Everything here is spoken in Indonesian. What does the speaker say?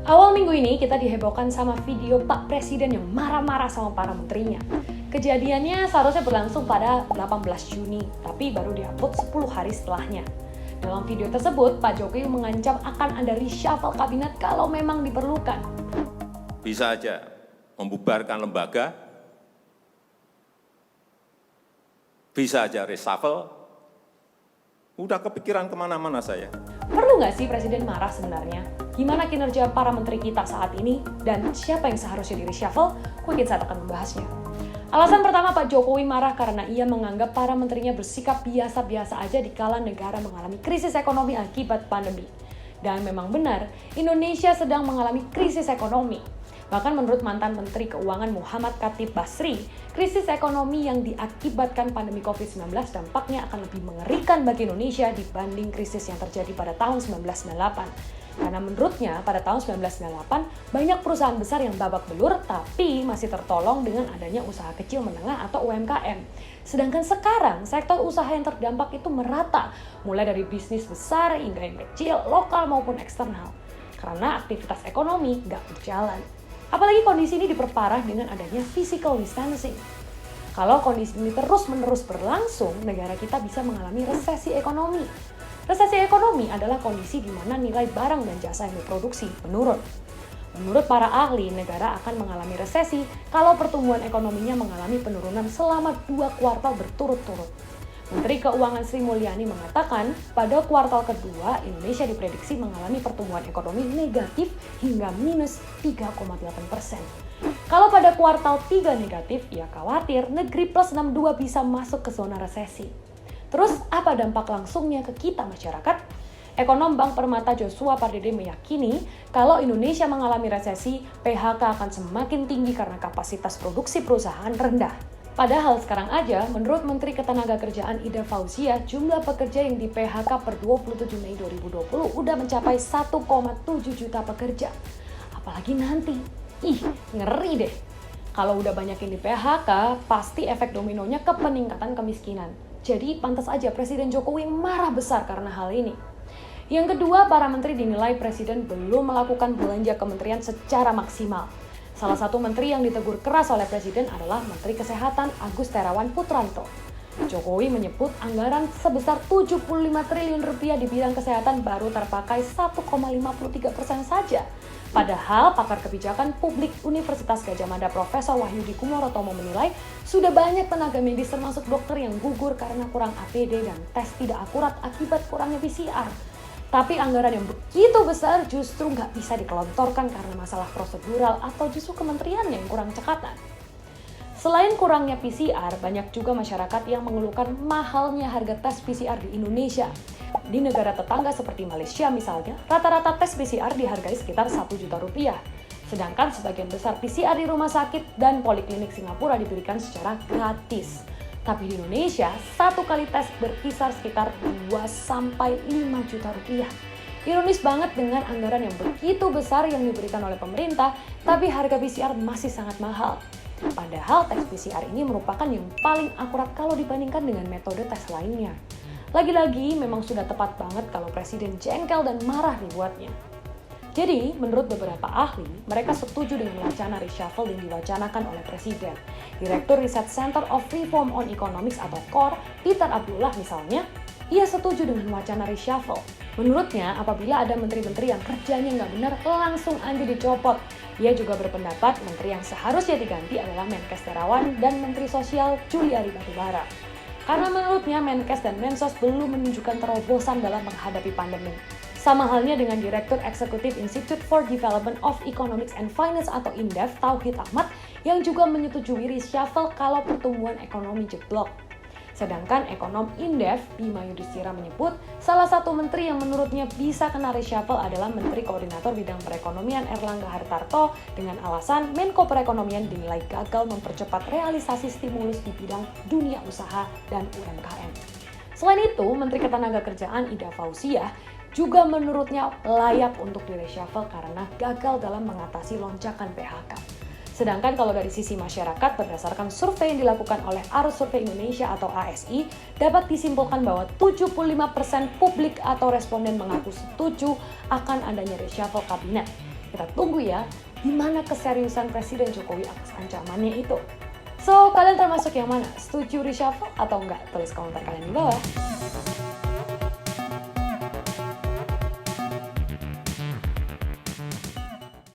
Awal minggu ini kita dihebohkan sama video Pak Presiden yang marah-marah sama para menterinya. Kejadiannya seharusnya berlangsung pada 18 Juni, tapi baru diupload 10 hari setelahnya. Dalam video tersebut, Pak Jokowi mengancam akan ada reshuffle kabinet kalau memang diperlukan. Bisa aja membubarkan lembaga, bisa aja reshuffle, udah kepikiran kemana-mana saya. Perlu nggak sih Presiden marah sebenarnya? Gimana kinerja para menteri kita saat ini? Dan siapa yang seharusnya di-reshuffle? Mungkin saat akan membahasnya. Alasan pertama Pak Jokowi marah karena ia menganggap para menterinya bersikap biasa-biasa aja di kala negara mengalami krisis ekonomi akibat pandemi. Dan memang benar, Indonesia sedang mengalami krisis ekonomi. Bahkan menurut mantan Menteri Keuangan Muhammad Khatib Basri, krisis ekonomi yang diakibatkan pandemi COVID-19 dampaknya akan lebih mengerikan bagi Indonesia dibanding krisis yang terjadi pada tahun 1998. Karena menurutnya pada tahun 1998 banyak perusahaan besar yang babak belur tapi masih tertolong dengan adanya usaha kecil menengah atau UMKM. Sedangkan sekarang sektor usaha yang terdampak itu merata, mulai dari bisnis besar hingga yang kecil, lokal maupun eksternal. Karena aktivitas ekonomi nggak berjalan. Apalagi kondisi ini diperparah dengan adanya physical distancing. Kalau kondisi ini terus-menerus berlangsung, negara kita bisa mengalami resesi ekonomi. Resesi ekonomi adalah kondisi di mana nilai barang dan jasa yang diproduksi menurun. Menurut para ahli, negara akan mengalami resesi kalau pertumbuhan ekonominya mengalami penurunan selama 2 kuartal berturut-turut. Menteri Keuangan Sri Mulyani mengatakan, pada kuartal kedua, Indonesia diprediksi mengalami pertumbuhan ekonomi negatif hingga minus 3,8%. Kalau pada kuartal 3 negatif, ia khawatir negeri plus 62 bisa masuk ke zona resesi. Terus, apa dampak langsungnya ke kita masyarakat? Ekonom Bank Permata Joshua Pardede meyakini, kalau Indonesia mengalami resesi, PHK akan semakin tinggi karena kapasitas produksi perusahaan rendah. Padahal sekarang aja, menurut Menteri Ketenagakerjaan Ida Fauzia, jumlah pekerja yang di PHK per 27 Mei 2020 udah mencapai 1,7 juta pekerja. Apalagi nanti. Ngeri deh. Kalau udah banyak yang di PHK, pasti efek dominonya ke peningkatan kemiskinan. Jadi pantas aja Presiden Jokowi marah besar karena hal ini. Yang kedua, para menteri dinilai Presiden belum melakukan belanja kementerian secara maksimal. Salah satu menteri yang ditegur keras oleh Presiden adalah Menteri Kesehatan Agus Terawan Putranto. Jokowi menyebut anggaran sebesar 75 triliun rupiah di bidang kesehatan baru terpakai 1,53% saja. Padahal pakar kebijakan publik Universitas Gadjah Mada Profesor Wahyudi Kumorotomo menilai sudah banyak tenaga medis termasuk dokter yang gugur karena kurang APD dan tes tidak akurat akibat kurangnya PCR. Tapi anggaran yang begitu besar justru nggak bisa dikelontorkan karena masalah prosedural atau justru kementerian yang kurang cekatan. Selain kurangnya PCR, banyak juga masyarakat yang mengeluhkan mahalnya harga tes PCR di Indonesia. Di negara tetangga seperti Malaysia misalnya, rata-rata tes PCR dihargai sekitar 1 juta rupiah. Sedangkan sebagian besar PCR di rumah sakit dan poliklinik Singapura diberikan secara gratis. Tapi di Indonesia, satu kali tes berkisar sekitar 2-5 juta rupiah. Ironis banget dengan anggaran yang begitu besar yang diberikan oleh pemerintah, tapi harga PCR masih sangat mahal. Padahal tes PCR ini merupakan yang paling akurat kalau dibandingkan dengan metode tes lainnya. Lagi-lagi memang sudah tepat banget kalau Presiden jengkel dan marah dibuatnya. Jadi, menurut beberapa ahli, mereka setuju dengan wacana reshuffle yang diwacanakan oleh Presiden. Direktur Riset Center of Reform on Economics atau CORE, Peter Abdullah misalnya, ia setuju dengan wacana reshuffle. Menurutnya, apabila ada menteri-menteri yang kerjanya nggak benar, langsung aja dicopot. Ia juga berpendapat menteri yang seharusnya diganti adalah Menkes Terawan dan Menteri Sosial Juliari Batubara. Karena menurutnya Menkes dan Mensos belum menunjukkan terobosan dalam menghadapi pandemi. Sama halnya dengan Direktur Eksekutif Institute for Development of Economics and Finance atau INDEF, Tauhid Ahmad, yang juga menyetujui reshuffle kalau pertumbuhan ekonomi jeblok. Sedangkan ekonom INDEF, Bima Yudhistira menyebut, salah satu menteri yang menurutnya bisa kena reshuffle adalah Menteri Koordinator Bidang Perekonomian Erlangga Hartarto dengan alasan Menko Perekonomian dinilai gagal mempercepat realisasi stimulus di bidang dunia usaha dan UMKM. Selain itu, Menteri Ketenagakerjaan Ida Fauzia juga menurutnya layak untuk di-reshuffle karena gagal dalam mengatasi lonjakan PHK. Sedangkan kalau dari sisi masyarakat, berdasarkan survei yang dilakukan oleh Arus Survei Indonesia atau ASI, dapat disimpulkan bahwa 75% publik atau responden mengaku setuju akan adanya reshuffle kabinet. Kita tunggu ya, gimana keseriusan Presiden Jokowi atas ancamannya itu. So, kalian termasuk yang mana? Setuju reshuffle atau enggak? Tulis komentar kalian di bawah.